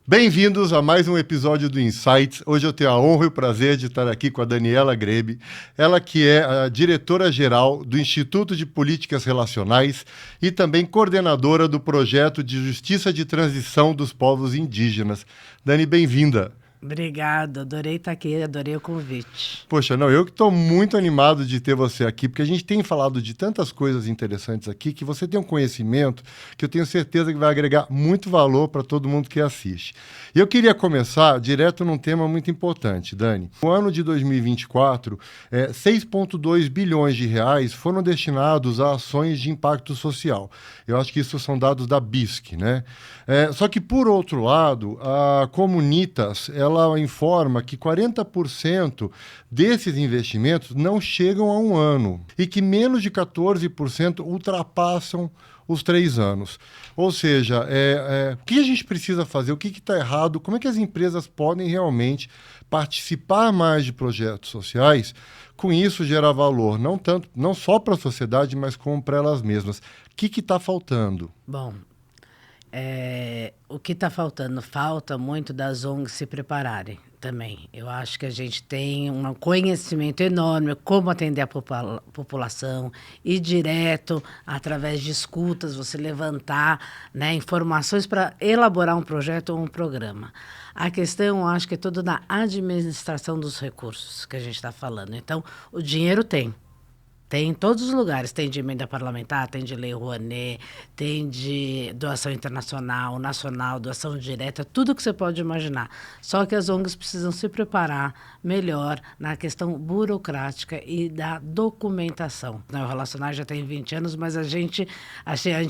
Bem-vindos a mais um episódio do Insights. Hoje eu tenho a honra e o prazer de estar aqui com a Daniela Grebe, ela que é a diretora-geral do Instituto de Políticas Relacionais e também coordenadora do projeto de Justiça de Transição dos Povos Indígenas. Dani, bem-vinda. Obrigada, adorei estar aqui, adorei o convite. Poxa, não, eu que estou muito animado de ter você aqui, porque a gente tem falado de tantas coisas interessantes aqui, que você tem um conhecimento que eu tenho certeza que vai agregar muito valor para todo mundo que assiste. E eu queria começar direto num tema muito importante, Dani. No ano de 2024, 6,2 bilhões de reais foram destinados a ações de impacto social. Eu acho que isso são dados da BISC, né? Só que, por outro lado, a Comunitas, ela informa que 40% desses investimentos não chegam a um ano e que menos de 14% ultrapassam os 3 anos. Ou seja, o que a gente precisa fazer? O que está errado? Como é que as empresas podem realmente participar mais de projetos sociais? Com isso, gerar valor, não só para a sociedade, mas como para elas mesmas. O que está faltando? Bom, o que está faltando? Falta muito das ONGs se prepararem também. Eu acho que a gente tem um conhecimento enorme como atender a população, ir direto, através de escutas, você levantar, né, informações para elaborar um projeto ou um programa. A questão, eu acho que é toda na administração dos recursos que a gente está falando. Então, o dinheiro tem. Tem em todos os lugares, tem de emenda parlamentar, tem de lei Rouanet, tem de doação internacional, nacional, doação direta, tudo que você pode imaginar. Só que as ONGs precisam se preparar melhor na questão burocrática e da documentação. O Relacionar já tem 20 anos, mas a gente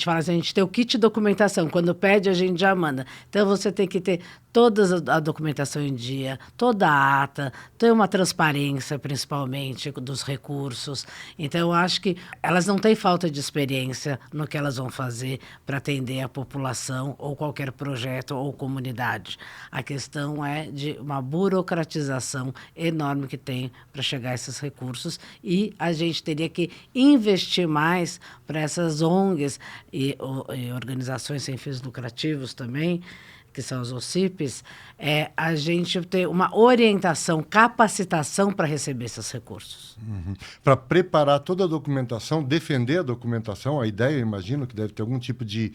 fala assim, a gente tem o kit de documentação, quando pede a gente já manda. Então você tem que ter toda a documentação em dia, toda a ata, ter uma transparência, principalmente, dos recursos. Então, eu acho que elas não têm falta de experiência no que elas vão fazer para atender a população ou qualquer projeto ou comunidade. A questão é de uma burocratização enorme que tem para chegar a esses recursos e a gente teria que investir mais para essas ONGs e organizações sem fins lucrativos também, que são os OCIPs, a gente ter uma orientação, capacitação para receber esses recursos. Uhum. Para preparar toda a documentação, defender a documentação, a ideia, eu imagino, que deve ter algum tipo de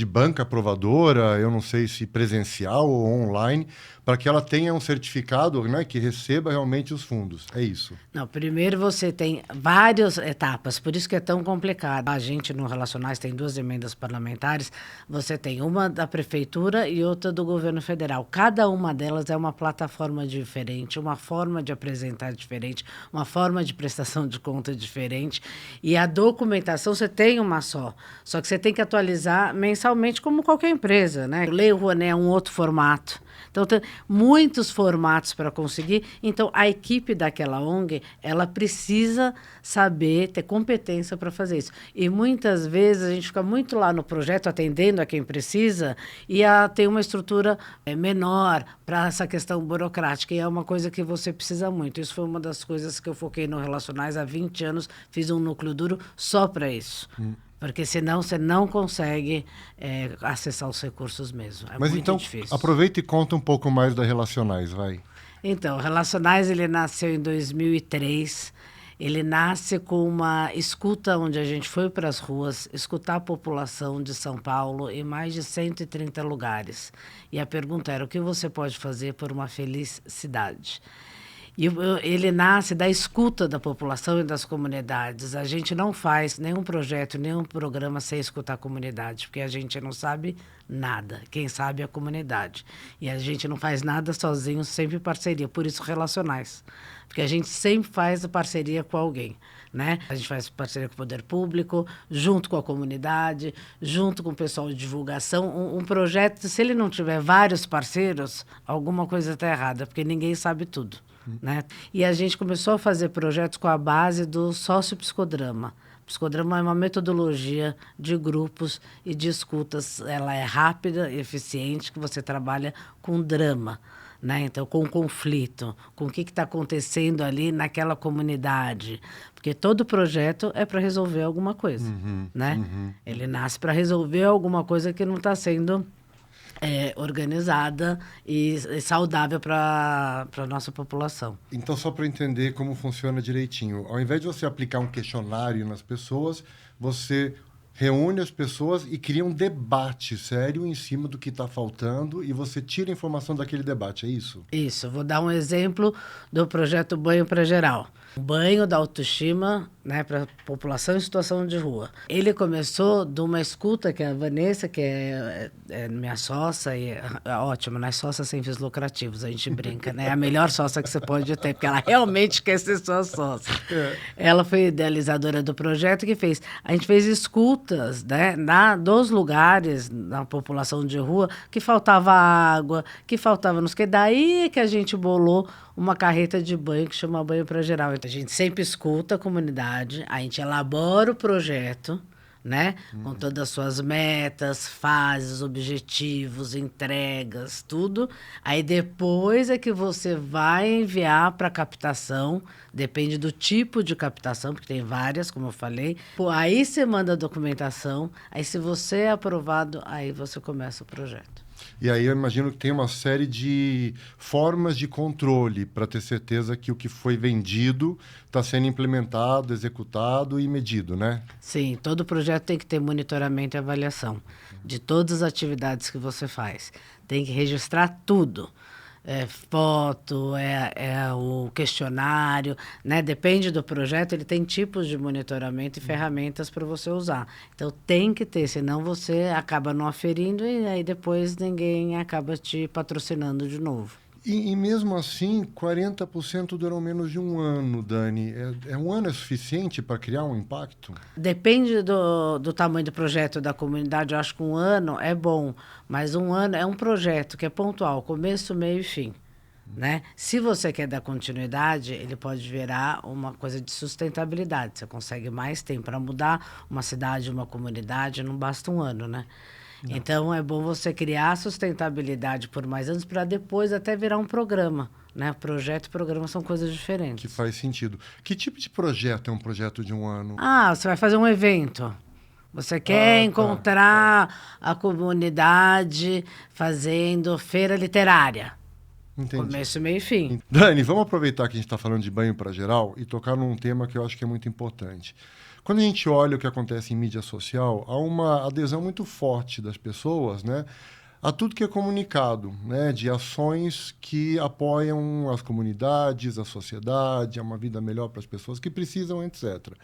banca aprovadora, eu não sei se presencial ou online, para que ela tenha um certificado, né, que receba realmente os fundos. É isso. Não, primeiro você tem várias etapas, por isso que é tão complicado. A gente, no Relacionais, tem 2 emendas parlamentares, você tem uma da prefeitura e outra do governo federal. Cada uma delas é uma plataforma diferente, uma forma de apresentar diferente, uma forma de prestação de conta diferente. E a documentação você tem uma só que você tem que atualizar mensalmente como qualquer empresa, né? Lei Rouanet é um outro formato. Então, tem muitos formatos para conseguir. Então, a equipe daquela ONG, ela precisa saber, ter competência para fazer isso. E muitas vezes a gente fica muito lá no projeto, atendendo a quem precisa, e tem uma estrutura menor para essa questão burocrática. E é uma coisa que você precisa muito. Isso foi uma das coisas que eu foquei no Relacionais há 20 anos. Fiz um núcleo duro só para isso. Porque senão você não consegue acessar os recursos mesmo. Mas muito então, difícil. aproveita e conta um pouco mais da Relacionais, vai. Então, o Relacionais, ele nasceu em 2003. Ele nasce com uma escuta onde a gente foi para as ruas escutar a população de São Paulo em mais de 130 lugares. E a pergunta era, o que você pode fazer por uma feliz cidade? E ele nasce da escuta da população e das comunidades. A gente não faz nenhum projeto, nenhum programa sem escutar a comunidade, porque a gente não sabe nada. Quem sabe é a comunidade. E a gente não faz nada sozinho, sempre parceria. Por isso, Relacionais. Porque a gente sempre faz parceria com alguém, né? A gente faz parceria com o poder público, junto com a comunidade, junto com o pessoal de divulgação. Um projeto, se ele não tiver vários parceiros, alguma coisa está errada, porque ninguém sabe tudo. Né? E a gente começou a fazer projetos com a base do sociopsicodrama. O psicodrama é uma metodologia de grupos e de escutas. Ela é rápida e eficiente, que você trabalha com drama. Né? Então, com o conflito, com o que está acontecendo ali naquela comunidade. Porque todo projeto é para resolver alguma coisa. Né? Ele nasce para resolver alguma coisa que não está sendo organizada e saudável para a nossa população. Então, só para entender como funciona direitinho, ao invés de você aplicar um questionário nas pessoas, você reúne as pessoas e cria um debate sério em cima do que está faltando e você tira a informação daquele debate, é isso? Isso, vou dar um exemplo do projeto Banho para Geral. O banho da autoestima, né, para a população em situação de rua. Ele começou de uma escuta que a Vanessa, que é minha sócia, e é ótimo, não é sócia sem fins lucrativos, a gente brinca, né? É a melhor sócia que você pode ter, porque ela realmente quer ser sua sócia. Ela foi idealizadora do projeto que fez. A gente fez escutas, né, dos lugares na população de rua que faltava água, que faltava nos que. Daí que a gente bolou uma carreta de banho que chama Banho para Geral. Então, a gente sempre escuta a comunidade, a gente elabora o projeto, né? Com todas as suas metas, fases, objetivos, entregas, tudo. Aí depois é que você vai enviar para captação, depende do tipo de captação, porque tem várias, como eu falei. Pô, aí você manda a documentação, aí se você é aprovado, aí você começa o projeto. E aí eu imagino que tem uma série de formas de controle para ter certeza que o que foi vendido está sendo implementado, executado e medido, né? Sim, todo projeto tem que ter monitoramento e avaliação de todas as atividades que você faz. Tem que registrar tudo. Foto, o questionário, né? Depende do projeto, ele tem tipos de monitoramento e ferramentas para você usar. Então tem que ter, senão você acaba não aferindo e aí depois ninguém acaba te patrocinando de novo. E mesmo assim, 40% duram menos de um ano, Dani. Um ano é suficiente para criar um impacto? Depende do tamanho do projeto da comunidade. Eu acho que um ano é bom, mas um ano é um projeto que é pontual, começo, meio e fim. Né? Se você quer dar continuidade, ele pode virar uma coisa de sustentabilidade. Você consegue mais tempo para mudar uma cidade, uma comunidade, não basta um ano, né? Não. Então, é bom você criar sustentabilidade por mais anos para depois até virar um programa. Né? Projeto e programa são coisas diferentes. Que faz sentido. Que tipo de projeto é um projeto de um ano? Você vai fazer um evento. Você quer encontrar a comunidade fazendo feira literária. Entendi. Começo, meio e fim. Dani, vamos aproveitar que a gente está falando de banho para geral e tocar num tema que eu acho que é muito importante. Quando a gente olha o que acontece em mídia social, há uma adesão muito forte das pessoas, né, a tudo que é comunicado, né, de ações que apoiam as comunidades, a sociedade, a uma vida melhor para as pessoas que precisam, etc.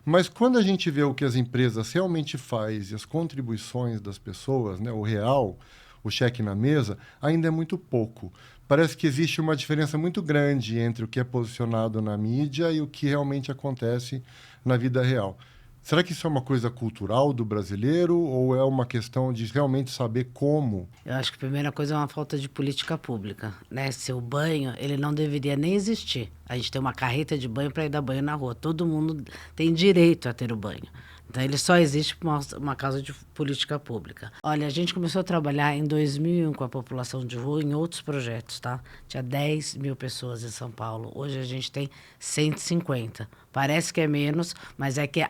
Mas quando a gente vê o que as empresas realmente fazem e as contribuições das pessoas, né, o real, o cheque na mesa, ainda é muito pouco. Parece que existe uma diferença muito grande entre o que é posicionado na mídia e o que realmente acontece na vida real. Será que isso é uma coisa cultural do brasileiro ou é uma questão de realmente saber como? Eu acho que a primeira coisa é uma falta de política pública, né? Se o banho, ele não deveria nem existir. A gente tem uma carreta de banho para ir dar banho na rua. Todo mundo tem direito a ter o banho. Então, ele só existe por uma causa de política pública. Olha, a gente começou a trabalhar em 2001 com a população de rua em outros projetos, tá? Tinha 10 mil pessoas em São Paulo. Hoje a gente tem 150. Parece que é menos, mas é que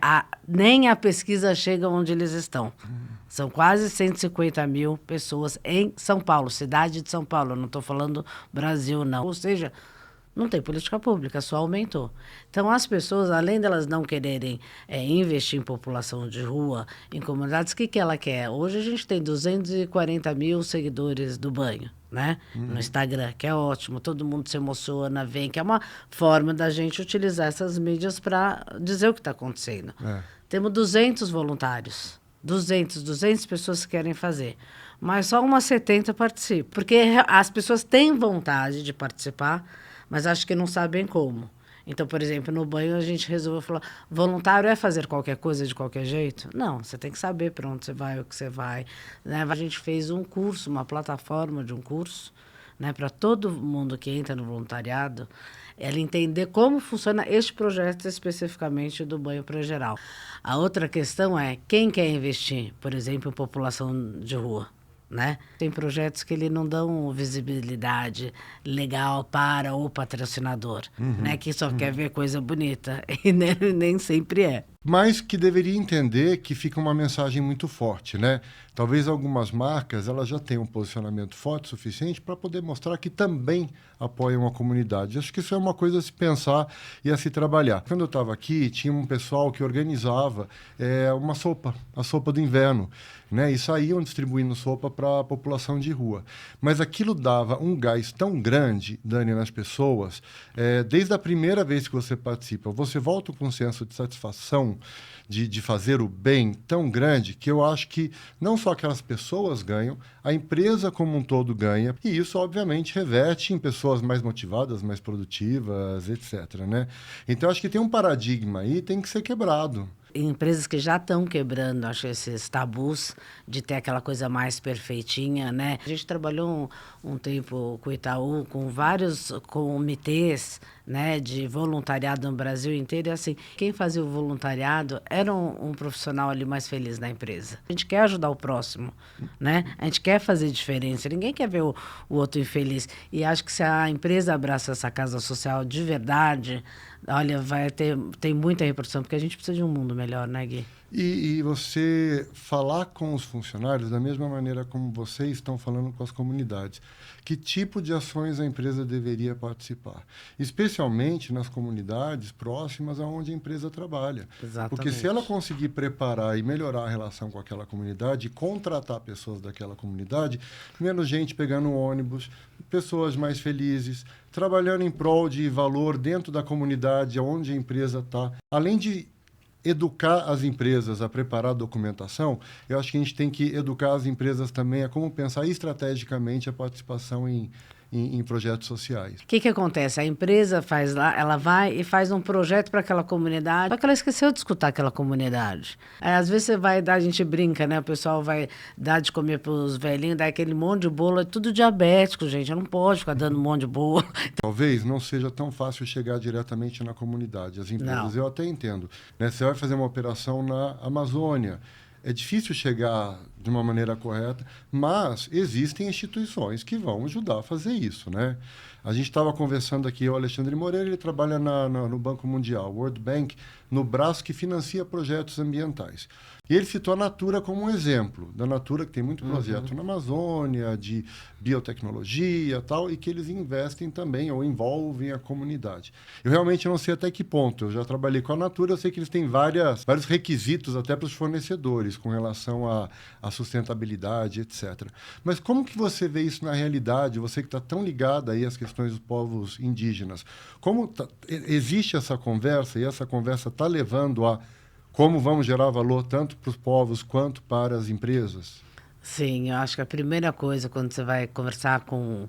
nem a pesquisa chega onde eles estão. São quase 150 mil pessoas em São Paulo, cidade de São Paulo. Eu não estou falando Brasil, não. Ou seja, não tem política pública, só aumentou. Então, as pessoas, além delas não quererem investir em população de rua, em comunidades, o que ela quer? Hoje a gente tem 240 mil seguidores do banho, né? No Instagram, que é ótimo, todo mundo se emociona, vem, que é uma forma da gente utilizar essas mídias para dizer o que está acontecendo. Temos 200 voluntários, 200 pessoas que querem fazer, mas só umas 70 participam, porque as pessoas têm vontade de participar, mas acho que não sabem como. Então, por exemplo, no banho a gente resolveu falar, voluntário é fazer qualquer coisa de qualquer jeito? Não, você tem que saber para onde você vai, o que você vai. Né? A gente fez um curso, uma plataforma de um curso, né, para todo mundo que entra no voluntariado, ela entender como funciona este projeto especificamente do banho para geral. A outra questão é, quem quer investir, por exemplo, em população de rua? Né? Tem projetos que ele não dão visibilidade legal para o patrocinador, né? Que só quer ver coisa bonita e nem sempre é. mas que deveria entender que fica uma mensagem muito forte, né? Talvez algumas marcas elas já tenham um posicionamento forte o suficiente para poder mostrar que também apoiam a comunidade. Acho que isso é uma coisa a se pensar e a se trabalhar. Quando eu estava aqui, tinha um pessoal que organizava uma sopa, a sopa do inverno, né? E saíam distribuindo sopa para a população de rua. Mas aquilo dava um gás tão grande, Dani, nas pessoas, desde a primeira vez que você participa, você volta com um senso de satisfação de fazer o bem tão grande que eu acho que não só aquelas pessoas ganham, a empresa como um todo ganha, e isso, obviamente, reverte em pessoas mais motivadas, mais produtivas, etc., né? Então, acho que tem um paradigma aí, tem que ser quebrado. Empresas que já estão quebrando, acho, esses tabus de ter aquela coisa mais perfeitinha, né? A gente trabalhou um tempo com o Itaú, com vários comitês, né, de voluntariado no Brasil inteiro, e assim, quem fazia o voluntariado era um profissional ali mais feliz na empresa. A gente quer ajudar o próximo, né? A gente quer fazer diferença, ninguém quer ver o outro infeliz. E acho que se a empresa abraça essa casa social de verdade, olha, tem muita repercussão, porque a gente precisa de um mundo melhor, né, Gui? E você falar com os funcionários da mesma maneira como vocês estão falando com as comunidades. Que tipo de ações a empresa deveria participar? Especialmente nas comunidades próximas aonde a empresa trabalha. Exatamente. Porque se ela conseguir preparar e melhorar a relação com aquela comunidade, contratar pessoas daquela comunidade, menos gente pegando ônibus, pessoas mais felizes, trabalhando em prol de valor dentro da comunidade onde a empresa está. Além de educar as empresas a preparar a documentação, eu acho que a gente tem que educar as empresas também a como pensar estrategicamente a participação em projetos sociais. O que acontece? A empresa faz lá, ela vai e faz um projeto para aquela comunidade, só que ela esqueceu de escutar aquela comunidade. Aí, às vezes você vai dar, a gente brinca, né? O pessoal vai dar de comer para os velhinhos, dá aquele monte de bolo, é tudo diabético, gente. Não pode ficar dando um monte de bolo. Talvez não seja tão fácil chegar diretamente na comunidade. As empresas, Não. eu até entendo, né? Você vai fazer uma operação na Amazônia, é difícil chegar de uma maneira correta, mas existem instituições que vão ajudar a fazer isso, né? A gente estava conversando aqui, o Alexandre Moreira, ele trabalha no Banco Mundial, World Bank, no braço que financia projetos ambientais. E ele citou a Natura como um exemplo, da Natura que tem muito projeto na Amazônia, de biotecnologia e tal, e que eles investem também ou envolvem a comunidade. Eu realmente não sei até que ponto, eu já trabalhei com a Natura, eu sei que eles têm vários requisitos até para os fornecedores com relação à sustentabilidade, etc. Mas como que você vê isso na realidade, você que está tão ligado aí às questões dos povos indígenas? Existe essa conversa e essa conversa está levando a como vamos gerar valor tanto para os povos quanto para as empresas? Sim, eu acho que a primeira coisa quando você vai conversar com,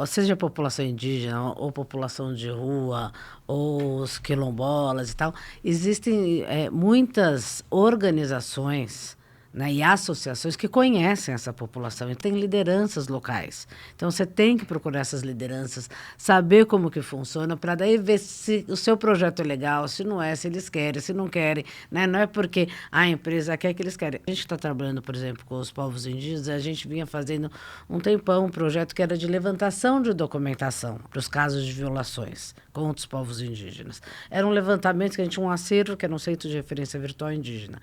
seja a população indígena ou população de rua, ou os quilombolas e tal, existem muitas organizações, né, e associações que conhecem essa população e tem lideranças locais. Então, você tem que procurar essas lideranças, saber como que funciona, para daí ver se o seu projeto é legal, se não é, se eles querem, se não querem. Né? Não é porque a empresa quer que eles querem. A gente está trabalhando, por exemplo, com os povos indígenas, a gente vinha fazendo um tempão um projeto que era de levantação de documentação para os casos de violações contra os povos indígenas. Era um levantamento que a gente tinha um acervo, que era um centro de referência virtual indígena.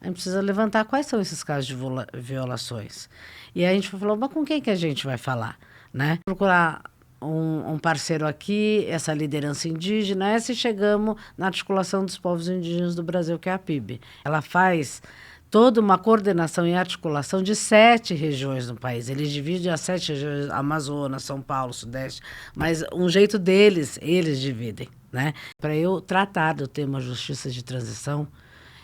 A gente precisa levantar quais são esses casos de violações. E aí a gente falou, mas com quem que a gente vai falar? Né? Procurar um parceiro aqui, essa liderança indígena, e chegamos na articulação dos povos indígenas do Brasil, que é a PIB. Ela faz toda uma coordenação e articulação de 7 regiões no país. Eles dividem as 7 regiões, Amazonas, São Paulo, Sudeste, mas um jeito deles, eles dividem. Né? Para eu tratar do tema justiça de transição,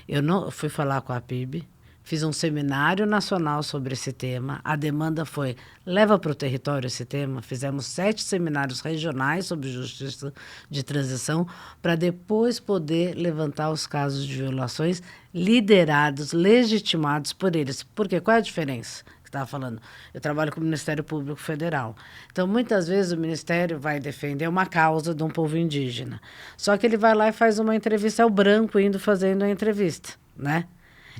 eu fui falar com a PIB, fiz um seminário nacional sobre esse tema. A demanda foi, leva para o território esse tema. Fizemos 7 seminários regionais sobre justiça de transição para depois poder levantar os casos de violações liderados, legitimados por eles. Porque qual é a diferença? Que estava falando, eu trabalho com o Ministério Público Federal. Então, muitas vezes o Ministério vai defender uma causa de um povo indígena. Só que ele vai lá e faz uma entrevista, é o branco indo fazendo a entrevista, né?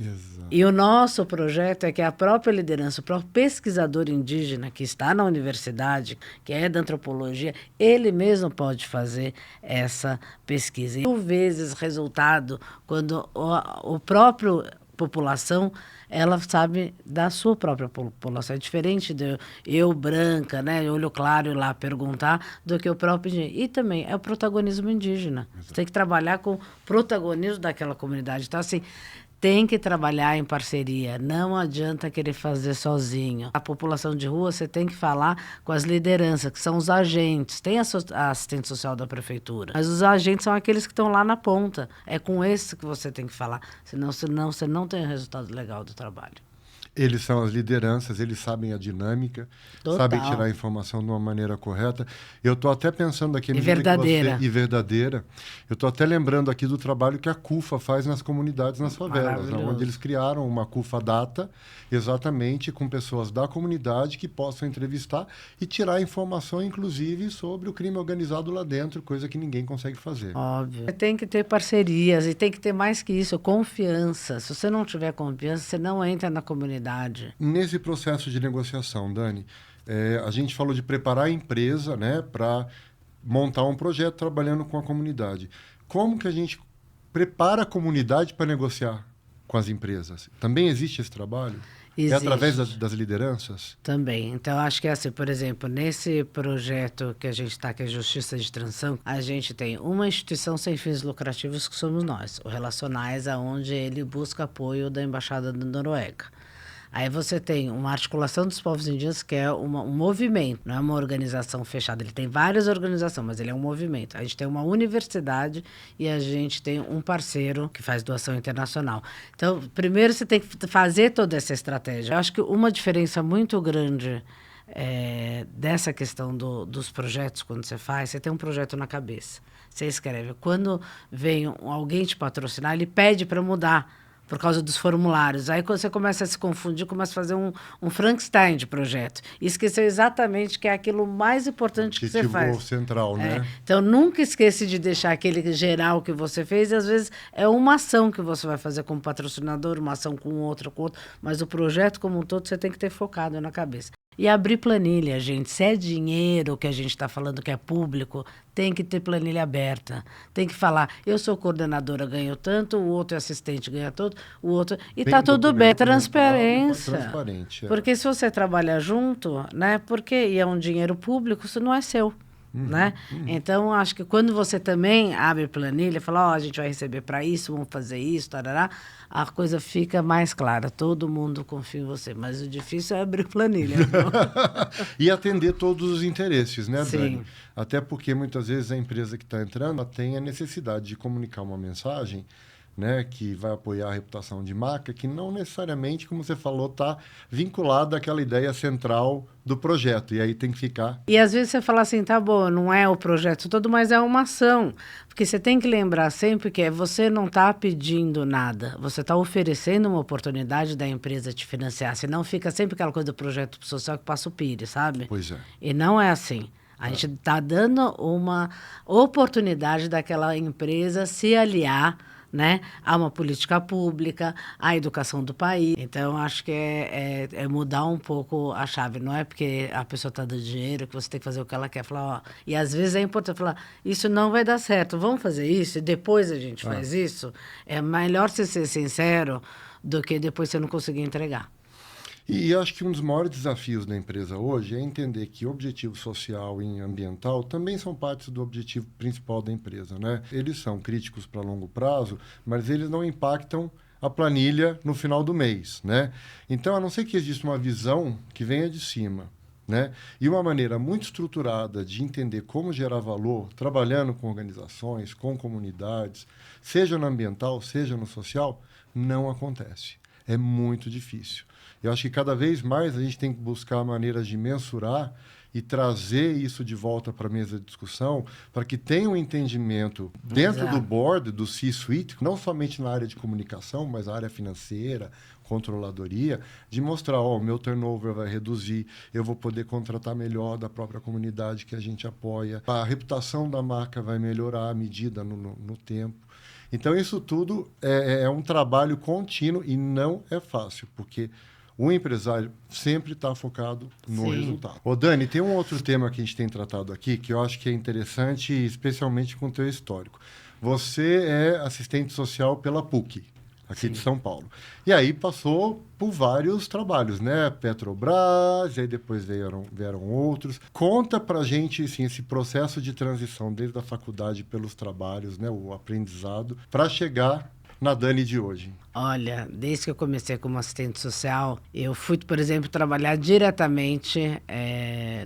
Exato. E o nosso projeto é que a própria liderança, o próprio pesquisador indígena que está na universidade, que é da antropologia, ele mesmo pode fazer essa pesquisa. E, por vezes, resultado, quando o próprio população, ela sabe da sua própria população. É diferente de eu, branca, né, olho claro, ir lá perguntar, do que o próprio indígena. E também é o protagonismo indígena. Você tem que trabalhar com o protagonismo daquela comunidade. Então, assim, tem que trabalhar em parceria, não adianta querer fazer sozinho. A população de rua, você tem que falar com as lideranças, que são os agentes. Tem a assistente social da prefeitura, mas os agentes são aqueles que estão lá na ponta. É com esses que você tem que falar, senão você não tem o resultado legal do trabalho. Eles são as lideranças, eles sabem a dinâmica, Total. sabem tirar a informação de uma maneira correta. Eu estou até pensando aqui... E verdadeira. E verdadeira. Eu estou até lembrando aqui do trabalho que a CUFA faz nas comunidades, nas favelas, onde eles criaram uma CUFA Data, exatamente com pessoas da comunidade que possam entrevistar e tirar informação, inclusive, sobre o crime organizado lá dentro, coisa que ninguém consegue fazer. Óbvio. Tem que ter parcerias e tem que ter mais que isso, confiança. Se você não tiver confiança, você não entra na comunidade. Nesse processo de negociação, Dani, a gente falou de preparar a empresa, né, para montar um projeto trabalhando com a comunidade. Como que a gente prepara a comunidade para negociar com as empresas? Também existe esse trabalho? Existe. É através das lideranças? Também. Então, acho que é assim, por exemplo, nesse projeto que a gente está, que é Justiça de Transição, a gente tem uma instituição sem fins lucrativos, que somos nós, o Relacionais, aonde ele busca apoio da Embaixada da Noruega. Aí você tem uma articulação dos povos indígenas, que é um movimento, não é uma organização fechada. Ele tem várias organizações, mas ele é um movimento. A gente tem uma universidade e a gente tem um parceiro que faz doação internacional. Então, primeiro você tem que fazer toda essa estratégia. Eu acho que uma diferença muito grande dessa questão dos projetos, quando você faz, você tem um projeto na cabeça. Você escreve. Quando vem alguém te patrocinar, ele pede para mudar por causa dos formulários. Aí quando você começa a se confundir, começa a fazer um Frankenstein de projeto. E esqueceu exatamente que é aquilo mais importante que você faz. Central, né? Então, nunca esqueça de deixar aquele geral que você fez. E, às vezes, é uma ação que você vai fazer como patrocinador, uma ação com outro. Mas o projeto como um todo, você tem que ter focado na cabeça. E abrir planilha, gente. Se é dinheiro que a gente está falando que é público, tem que ter planilha aberta. Tem que falar, eu sou coordenadora, ganho tanto, o outro é assistente, ganha tanto, o outro... E está tudo bem, transparência. Transparente, Porque se você trabalha junto, né? E é um dinheiro público, isso não é seu. Né? Então, acho que quando você também abre planilha, fala, a gente vai receber para isso, vamos fazer isso, tarará, a coisa fica mais clara. Todo mundo confia em você, mas o difícil é abrir planilha. E atender todos os interesses, né, Sim. Dani? Até porque muitas vezes a empresa que está entrando tem a necessidade de comunicar uma mensagem, né, que vai apoiar a reputação de marca, que não necessariamente, como você falou, está vinculada àquela ideia central do projeto. E aí tem que ficar... E às vezes você fala assim, tá bom, não é o projeto todo, mas é uma ação. Porque você tem que lembrar sempre que você não está pedindo nada, você está oferecendo uma oportunidade da empresa te financiar. Senão fica sempre aquela coisa do projeto social que passa o pires, sabe? Pois é. E não é assim. A gente está dando uma oportunidade daquela empresa se aliar, né, a uma política pública, à educação do país. Então, acho que é mudar um pouco a chave. Não é porque a pessoa está dando dinheiro que você tem que fazer o que ela quer. Falar, e às vezes é importante falar, isso não vai dar certo, vamos fazer isso e depois a gente faz isso. É melhor você ser sincero do que depois você não conseguir entregar. E acho que um dos maiores desafios da empresa hoje é entender que o objetivo social e ambiental também são partes do objetivo principal da empresa, né? Eles são críticos para longo prazo, mas eles não impactam a planilha no final do mês, né? Então, a não ser que exista uma visão que venha de cima, né? E uma maneira muito estruturada de entender como gerar valor, trabalhando com organizações, com comunidades, seja no ambiental, seja no social, não acontece. É muito difícil. Eu acho que cada vez mais a gente tem que buscar maneiras de mensurar e trazer isso de volta para a mesa de discussão, para que tenha um entendimento dentro do board, do C-suite, não somente na área de comunicação, mas na área financeira, controladoria, de mostrar, o meu turnover vai reduzir, eu vou poder contratar melhor da própria comunidade que a gente apoia, a reputação da marca vai melhorar à medida no tempo. Então, isso tudo é um trabalho contínuo e não é fácil, porque o empresário sempre está focado no resultado. Ô, Dani, tem um outro tema que a gente tem tratado aqui que eu acho que é interessante, especialmente com o teu histórico. Você é assistente social pela PUC, aqui de São Paulo. E aí passou por vários trabalhos, né? Petrobras, e aí depois vieram outros. Conta pra gente, assim, esse processo de transição desde a faculdade pelos trabalhos, né? O aprendizado, para chegar na Dani de hoje. Olha, desde que eu comecei como assistente social, eu fui, por exemplo, trabalhar diretamente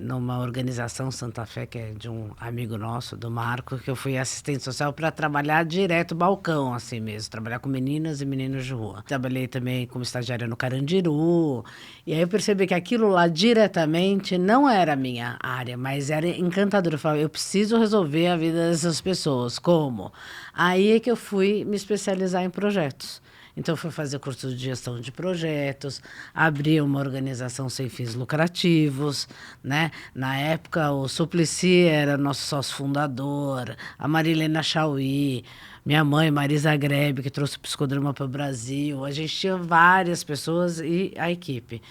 numa organização Santa Fé, que é de um amigo nosso, do Marco, que eu fui assistente social para trabalhar direto, balcão, assim mesmo, trabalhar com meninas e meninos de rua. Trabalhei também como estagiária no Carandiru, e aí eu percebi que aquilo lá diretamente não era a minha área, mas era encantador. Eu falava, eu preciso resolver a vida dessas pessoas. Como? Aí é que eu fui me especializar em projetos. Então, eu fui fazer curso de gestão de projetos, abri uma organização sem fins lucrativos, né? Na época, o Suplicy era nosso sócio fundador, a Marilena Chauí, minha mãe, Marisa Grebe, que trouxe o psicodrama para o Brasil. A gente tinha várias pessoas e a equipe.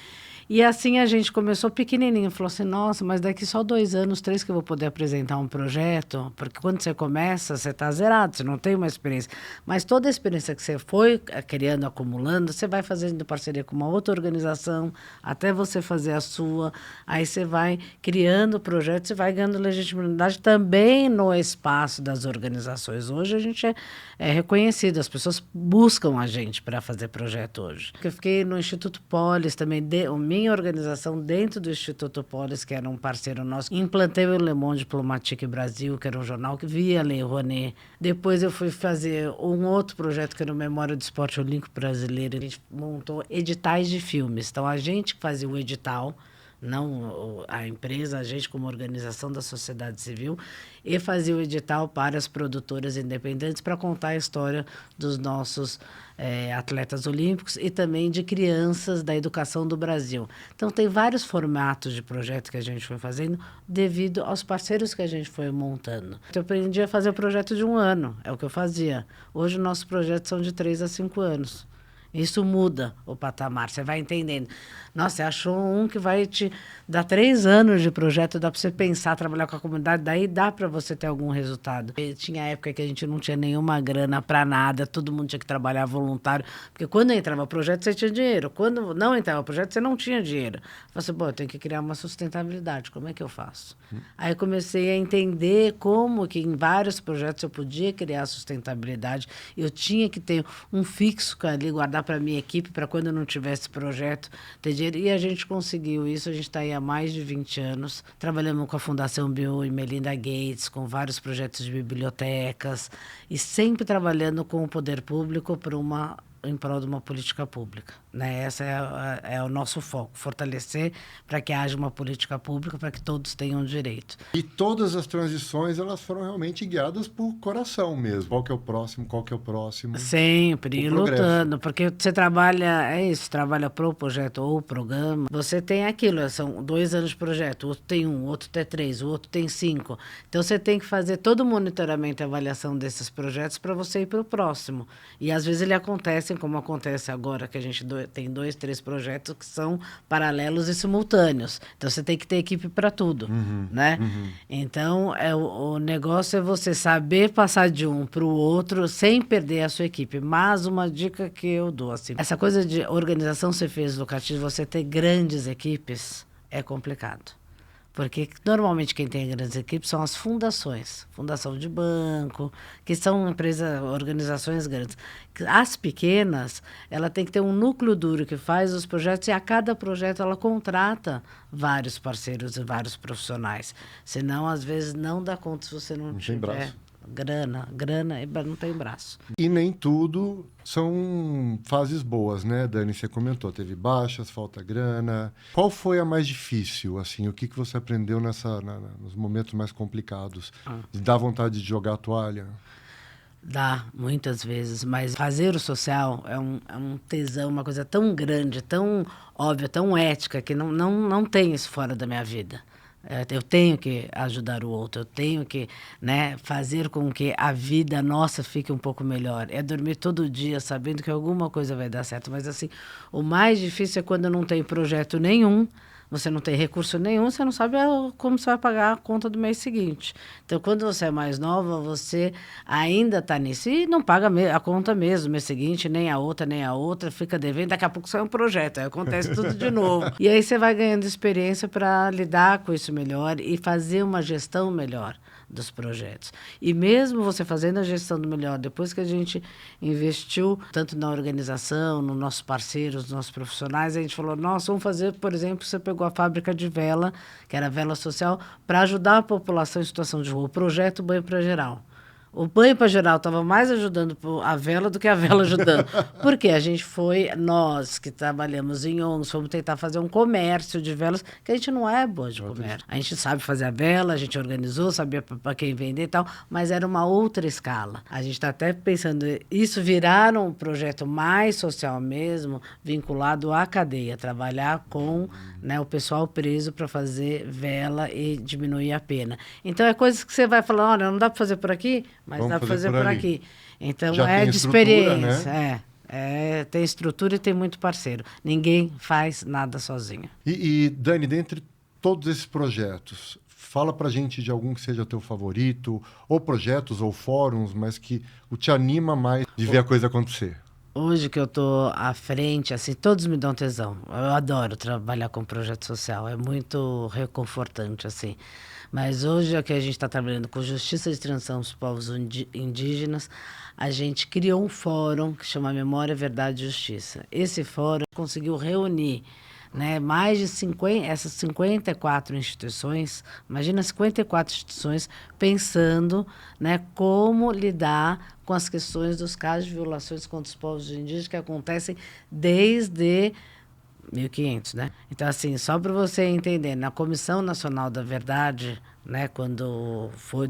E assim a gente começou pequenininho, falou assim, nossa, mas daqui só 2 anos, 3 que eu vou poder apresentar um projeto, porque quando você começa, você está zerado, você não tem uma experiência. Mas toda a experiência que você foi criando, acumulando, você vai fazendo parceria com uma outra organização, até você fazer a sua, aí você vai criando projetos, você vai ganhando legitimidade também no espaço das organizações. Hoje a gente é reconhecido, as pessoas buscam a gente para fazer projeto hoje. Eu fiquei no Instituto Polis também, minha organização dentro do Instituto Polis, que era um parceiro nosso, implantei o Le Monde Diplomatique Brasil, que era um jornal que via Lei Rouanet. Depois eu fui fazer um outro projeto que era o Memória do Esporte Olímpico Brasileiro. A gente montou editais de filmes. Então, a gente que fazia o edital, não a empresa, a gente como organização da sociedade civil, e fazia o edital para as produtoras independentes para contar a história dos nossos atletas olímpicos e também de crianças da educação do Brasil. Então, tem vários formatos de projeto que a gente foi fazendo devido aos parceiros que a gente foi montando. Eu aprendi a fazer projeto de 1 ano, é o que eu fazia. Hoje, nossos projetos são de 3 a 5 anos. Isso muda o patamar, você vai entendendo. Nossa, você achou um que vai te dar 3 anos de projeto, dá para você pensar, trabalhar com a comunidade, daí dá para você ter algum resultado. E tinha época que a gente não tinha nenhuma grana para nada, todo mundo tinha que trabalhar voluntário, porque quando entrava projeto você tinha dinheiro, quando não entrava projeto você não tinha dinheiro. Eu falei assim, eu tenho que criar uma sustentabilidade, como é que eu faço? Aí eu comecei a entender como que em vários projetos eu podia criar sustentabilidade, eu tinha que ter um fixo ali, guardar para a minha equipe, para quando eu não tivesse projeto, ter dinheiro. E a gente conseguiu isso, a gente está aí há mais de 20 anos. Trabalhamos com a Fundação Bill e Melinda Gates, com vários projetos de bibliotecas, e sempre trabalhando com o poder público em prol de uma política pública, né? Esse é o nosso foco, fortalecer para que haja uma política pública, para que todos tenham direito. E todas as transições, elas foram realmente guiadas por coração mesmo. Qual que é o próximo, qual que é o próximo. Sempre, lutando, porque você trabalha para o projeto ou o programa, você tem aquilo, são 2 anos de projeto, o outro tem 1, o outro tem 3, o outro tem 5. Então, você tem que fazer todo o monitoramento e avaliação desses projetos para você ir para o próximo. E, às vezes, ele acontece como acontece agora, que a gente tem 2, 3 projetos que são paralelos e simultâneos. Então, você tem que ter equipe para tudo, né? Então, o negócio é você saber passar de um para o outro sem perder a sua equipe. Mas uma dica que eu dou, assim, essa coisa de organização sem fins lucrativos, você ter grandes equipes, é complicado. Porque normalmente quem tem grandes equipes são as fundações, fundação de banco, que são organizações grandes. As pequenas, ela tem que ter um núcleo duro que faz os projetos e a cada projeto ela contrata vários parceiros e vários profissionais. Senão, às vezes, não dá conta se você não tiver braço. grana e não tem braço. E nem tudo são fases boas, né, Dani? Você comentou, teve baixas, falta grana. Qual foi a mais difícil, assim? O que você aprendeu nos momentos mais complicados? De dar vontade de jogar a toalha? Dá, muitas vezes, mas fazer o social é um tesão, uma coisa tão grande, tão óbvia, tão ética, que não tem isso fora da minha vida. Eu tenho que ajudar o outro, eu tenho que, né, fazer com que a vida nossa fique um pouco melhor. É dormir todo dia sabendo que alguma coisa vai dar certo. Mas, assim, o mais difícil é quando não tem projeto nenhum, você não tem recurso nenhum, você não sabe como você vai pagar a conta do mês seguinte. Então, quando você é mais nova, você ainda está nisso e não paga a conta mesmo, no mês seguinte, nem a outra, fica devendo, daqui a pouco sai um projeto, aí acontece tudo de novo. E aí você vai ganhando experiência para lidar com isso melhor e fazer uma gestão melhor dos projetos. E mesmo você fazendo a gestão do melhor, depois que a gente investiu tanto na organização, nos nossos parceiros, nos nossos profissionais, a gente falou, nossa, vamos fazer, por exemplo, você pegou a fábrica de vela, que era vela social, para ajudar a população em situação de rua, o projeto Banho para Geral. O Banho para Geral estava mais ajudando a vela do que a vela ajudando. Porque a gente nós que trabalhamos em ONGs, fomos tentar fazer um comércio de velas, que a gente não é boa de comércio. A gente sabe fazer a vela, a gente organizou, sabia para quem vender e tal, mas era uma outra escala. A gente está até pensando, isso virar um projeto mais social mesmo, vinculado à cadeia, trabalhar com, né, o pessoal preso para fazer vela e diminuir a pena. Então, é coisas que você vai falando, olha, não dá para fazer por aqui, mas Vamos dá para fazer por aqui. Então, já é tem de experiência, né? Tem estrutura e tem muito parceiro. Ninguém faz nada sozinho. E Dani, dentre todos esses projetos, fala pra gente de algum que seja teu favorito, ou projetos ou fóruns, mas que o te anima mais de ver a coisa acontecer. Hoje que eu tô à frente, assim, todos me dão tesão. Eu adoro trabalhar com projeto social, é muito reconfortante, assim. Mas hoje, é que a gente está trabalhando com justiça de transição dos povos indígenas, a gente criou um fórum que chama Memória, Verdade e Justiça. Esse fórum conseguiu reunir, né, mais de 50, essas 54 instituições, imagina 54 instituições pensando, né, como lidar com as questões dos casos de violações contra os povos indígenas que acontecem desde 1500, né? Então, assim, só para você entender, na Comissão Nacional da Verdade, né, quando foi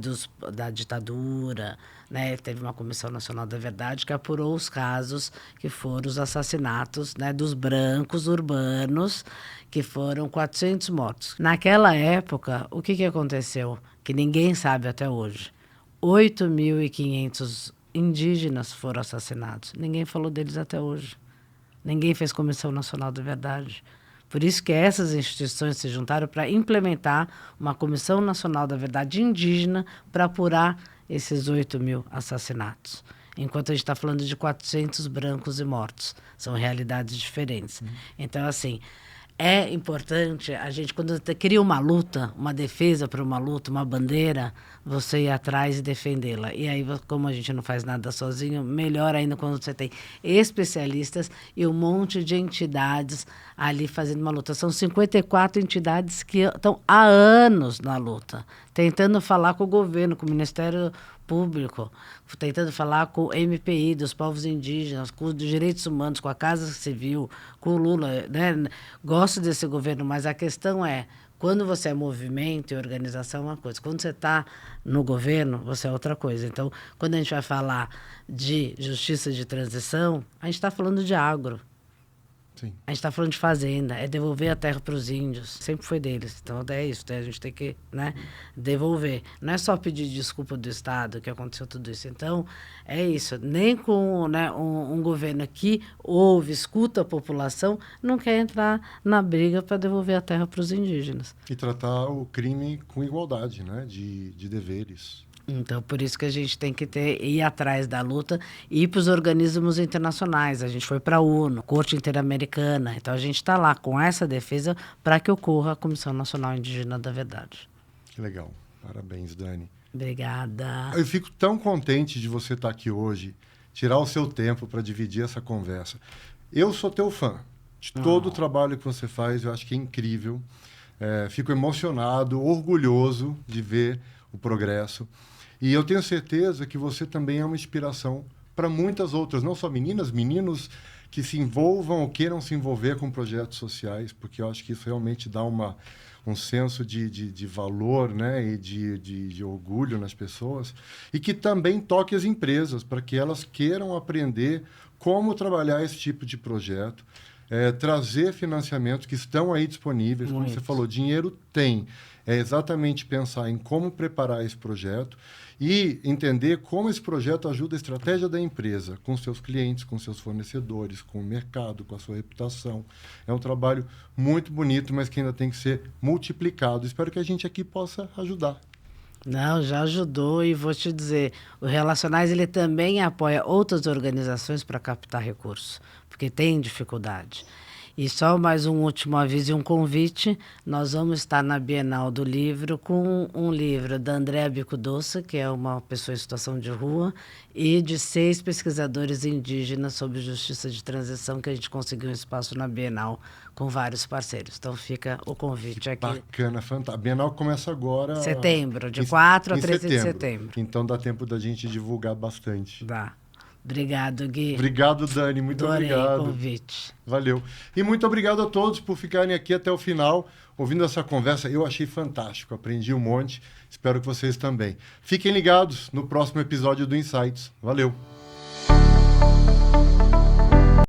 da ditadura, né, teve uma Comissão Nacional da Verdade que apurou os casos que foram os assassinatos, né, dos brancos urbanos, que foram 400 mortos. Naquela época, o que aconteceu? Que ninguém sabe até hoje. 8.500 indígenas foram assassinados. Ninguém falou deles até hoje. Ninguém fez Comissão Nacional da Verdade. Por isso que essas instituições se juntaram para implementar uma Comissão Nacional da Verdade indígena para apurar esses 8.000 assassinatos. Enquanto a gente está falando de 400 brancos e mortos. São realidades diferentes. Então, assim, é importante a gente, quando você cria uma luta, uma defesa para uma luta, uma bandeira, você ir atrás e defendê-la. E aí, como a gente não faz nada sozinho, melhor ainda quando você tem especialistas e um monte de entidades ali fazendo uma luta. São 54 entidades que estão há anos na luta, tentando falar com o governo, com o Ministério Público, tentando falar com o MPI, dos povos indígenas, com os direitos humanos, com a Casa Civil, com o Lula, né? Gosto desse governo, mas a questão é, quando você é movimento e organização é uma coisa, quando você está no governo, você é outra coisa. Então, quando a gente vai falar de justiça de transição, a gente está falando de agro. Sim. A gente está falando de fazenda, é devolver a terra para os índios. Sempre foi deles. Então, é isso. A gente tem que, né, devolver. Não é só pedir desculpa do Estado que aconteceu tudo isso. Então, é isso. Nem com, né, um governo que ouve, escuta a população, não quer entrar na briga para devolver a terra para os indígenas. E tratar o crime com igualdade, né, de deveres. Então, por isso que a gente tem que ir atrás da luta e ir para os organismos internacionais. A gente foi para a ONU, Corte Interamericana. Então, a gente está lá com essa defesa para que ocorra a Comissão Nacional Indígena da Verdade. Que legal. Parabéns, Dani. Obrigada. Eu fico tão contente de você estar aqui hoje, tirar o seu tempo para dividir essa conversa. Eu sou teu fã de todo o trabalho que você faz. Eu acho que é incrível. Fico emocionado, orgulhoso de ver o progresso. E eu tenho certeza que você também é uma inspiração para muitas outras, não só meninas, meninos que se envolvam ou queiram se envolver com projetos sociais, porque eu acho que isso realmente dá um senso de valor, né, e de orgulho nas pessoas, e que também toque as empresas, para que elas queiram aprender como trabalhar esse tipo de projeto, trazer financiamentos que estão aí disponíveis, como você falou, dinheiro tem. é exatamente pensar em como preparar esse projeto e entender como esse projeto ajuda a estratégia da empresa, com seus clientes, com seus fornecedores, com o mercado, com a sua reputação. É um trabalho muito bonito, mas que ainda tem que ser multiplicado. Espero que a gente aqui possa ajudar. Não, já ajudou e vou te dizer, o Relacionais ele também apoia outras organizações para captar recursos, porque tem dificuldade. E só mais um último aviso e um convite, nós vamos estar na Bienal do Livro com um livro da Andréa Bico Doce, que é uma pessoa em situação de rua, e de 6 pesquisadores indígenas sobre justiça de transição, que a gente conseguiu um espaço na Bienal com vários parceiros. Então fica o convite aqui. Bacana, fantástico. A Bienal começa agora... Setembro, de 4 a 13 de setembro. Então dá tempo da gente divulgar bastante. Dá. Obrigado, Gui. Obrigado, Dani. Muito Adorei obrigado. o convite. Valeu. E muito obrigado a todos por ficarem aqui até o final, ouvindo essa conversa. Eu achei fantástico, aprendi um monte. Espero que vocês também. Fiquem ligados no próximo episódio do Insights. Valeu.